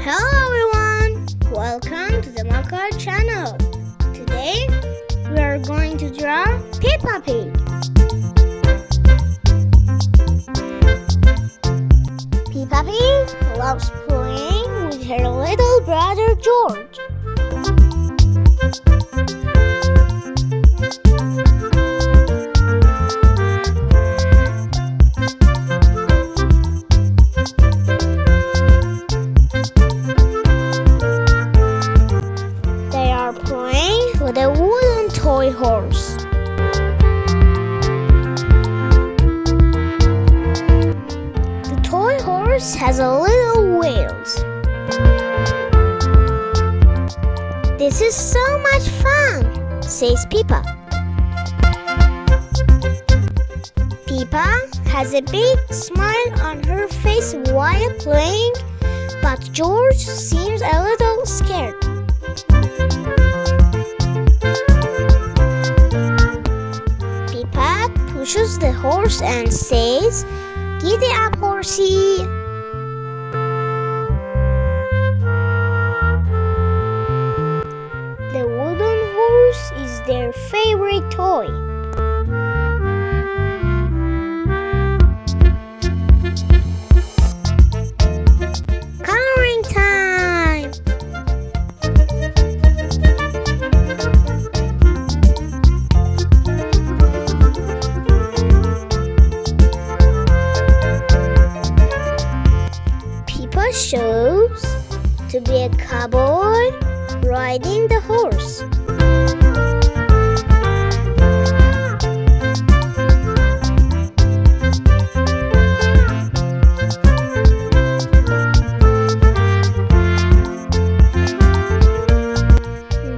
Hello everyone! Welcome to the Maak channel. Today we are going to draw Peppa Pig. Peppa Pig loves playing with her little brother George. They are playing with a wooden toy horse. The toy horse has a little wheels. This is so much fun, says Peppa. Peppa has a big smile on her face while playing, but George seems a little scared. Peppa pushes the horse and says, "Giddy up, horsey." The wooden horse is their favorite toy. Coloring time! Peppa shows to be a cowboy riding the horse.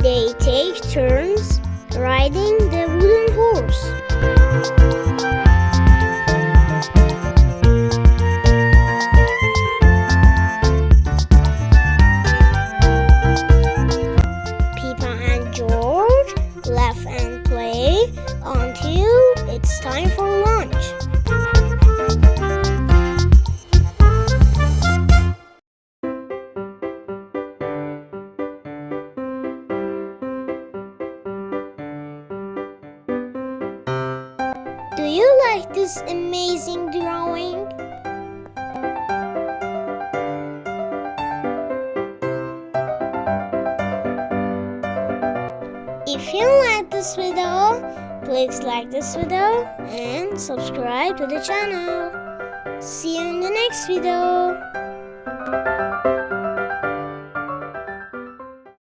They take turns riding the wooden horse. Peppa and George laugh and play until it's time for lunch. Do you like this amazing drawing? If you like this video, please like this video and subscribe to the channel. See you in the next video.